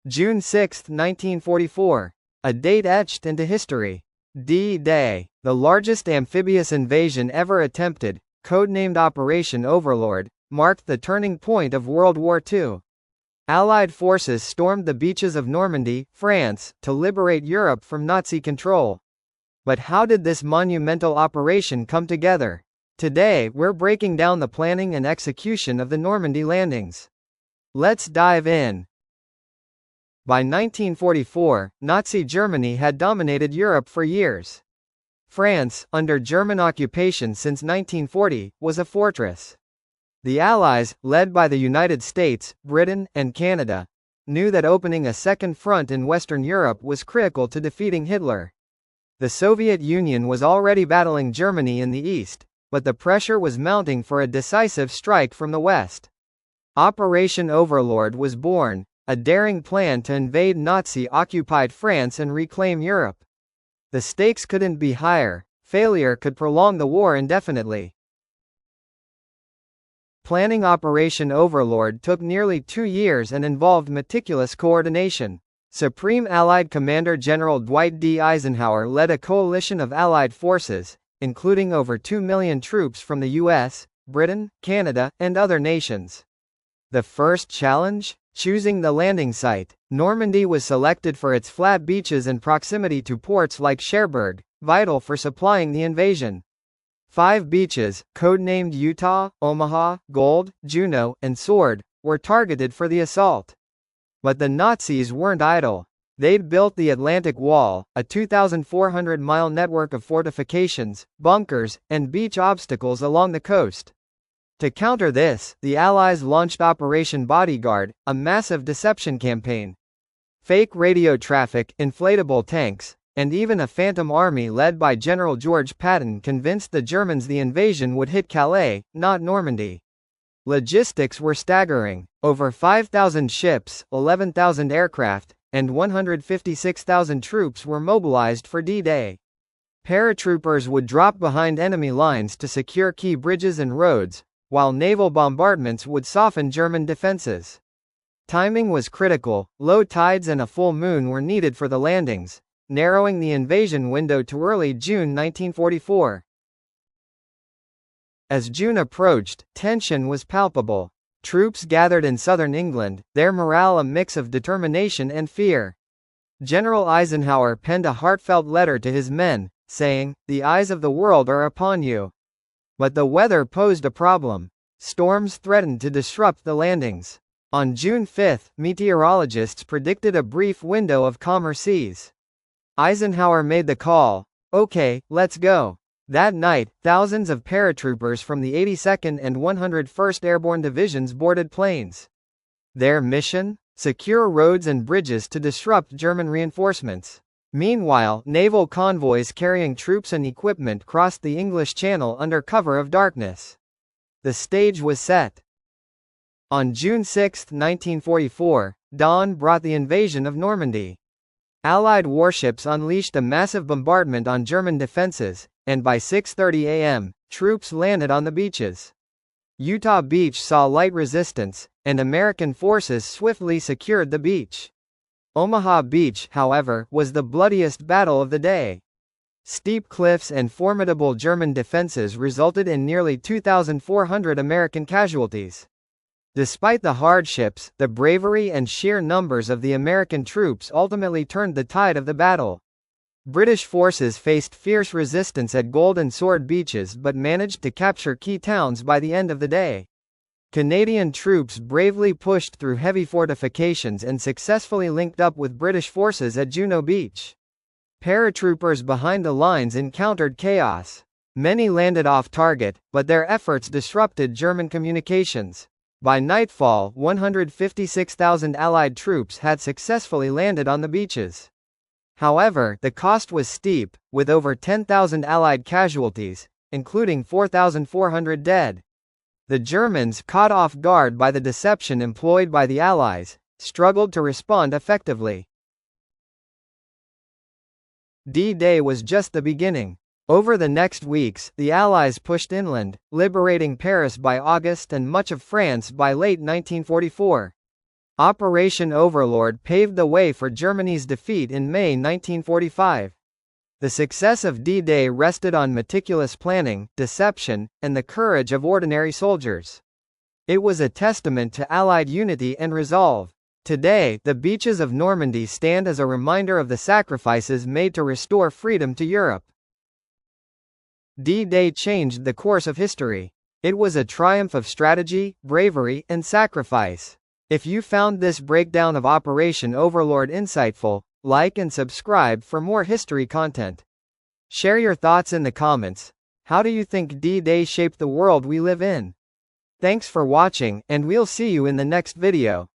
June 6, 1944. A date etched into history. D-Day. The largest amphibious invasion ever attempted, codenamed Operation Overlord, marked the turning point of World War II. Allied forces stormed the beaches of Normandy, France, to liberate Europe from Nazi control. But how did this monumental operation come together? Today, we're breaking down the planning and execution of the Normandy landings. Let's dive in. By 1944, Nazi Germany had dominated Europe for years. France, under German occupation since 1940, was a fortress. The Allies, led by the United States, Britain, and Canada, knew that opening a second front in Western Europe was critical to defeating Hitler. The Soviet Union was already battling Germany in the east, but the pressure was mounting for a decisive strike from the west. Operation Overlord was born, a daring plan to invade Nazi-occupied France and reclaim Europe. The stakes couldn't be higher. Failure could prolong the war indefinitely. Planning Operation Overlord took nearly 2 years and involved meticulous coordination. Supreme Allied Commander General Dwight D. Eisenhower led a coalition of Allied forces, including over 2 million troops from the US, Britain, Canada, and other nations. The first challenge? Choosing the landing site. Normandy was selected for its flat beaches and proximity to ports like Cherbourg, vital for supplying the invasion. 5 beaches, codenamed Utah, Omaha, Gold, Juno, and Sword, were targeted for the assault. But the Nazis weren't idle. They'd built the Atlantic Wall, a 2,400-mile network of fortifications, bunkers, and beach obstacles along the coast. To counter this, the Allies launched Operation Bodyguard, a massive deception campaign. Fake radio traffic, inflatable tanks, and even a phantom army led by General George Patton convinced the Germans the invasion would hit Calais, not Normandy. Logistics were staggering. Over 5,000 ships, 11,000 aircraft, and 156,000 troops were mobilized for D-Day. Paratroopers would drop behind enemy lines to secure key bridges and roads, while naval bombardments would soften German defenses. Timing was critical. Low tides and a full moon were needed for the landings, narrowing the invasion window to early June 1944. As June approached, tension was palpable. Troops gathered in southern England, their morale a mix of determination and fear. General Eisenhower penned a heartfelt letter to his men, saying, "The eyes of the world are upon you." But the weather posed a problem. Storms threatened to disrupt the landings. On June 5, meteorologists predicted a brief window of calmer seas. Eisenhower made the call, "Okay, let's go." That night, thousands of paratroopers from the 82nd and 101st Airborne Divisions boarded planes. Their mission? Secure roads and bridges to disrupt German reinforcements. Meanwhile, naval convoys carrying troops and equipment crossed the English Channel under cover of darkness. The stage was set. On June 6, 1944, dawn brought the invasion of Normandy. Allied warships unleashed a massive bombardment on German defenses, and by 6:30 a.m., troops landed on the beaches. Utah Beach saw light resistance, and American forces swiftly secured the beach. Omaha Beach, however, was the bloodiest battle of the day. Steep cliffs and formidable German defenses resulted in nearly 2,400 American casualties. Despite the hardships, the bravery and sheer numbers of the American troops ultimately turned the tide of the battle. British forces faced fierce resistance at Gold and Sword beaches but managed to capture key towns by the end of the day. Canadian troops bravely pushed through heavy fortifications and successfully linked up with British forces at Juno Beach. Paratroopers behind the lines encountered chaos. Many landed off target, but their efforts disrupted German communications. By nightfall, 156,000 Allied troops had successfully landed on the beaches. However, the cost was steep, with over 10,000 Allied casualties, including 4,400 dead. The Germans, caught off guard by the deception employed by the Allies, struggled to respond effectively. D-Day was just the beginning. Over the next weeks, the Allies pushed inland, liberating Paris by August and much of France by late 1944. Operation Overlord paved the way for Germany's defeat in May 1945. The success of D-Day rested on meticulous planning, deception, and the courage of ordinary soldiers. It was a testament to Allied unity and resolve. Today, the beaches of Normandy stand as a reminder of the sacrifices made to restore freedom to Europe. D-Day changed the course of history. It was a triumph of strategy, bravery, and sacrifice. If you found this breakdown of Operation Overlord insightful, like and subscribe for more history content. Share your thoughts in the comments. How do you think D-Day shaped the world we live in? Thanks for watching, and we'll see you in the next video.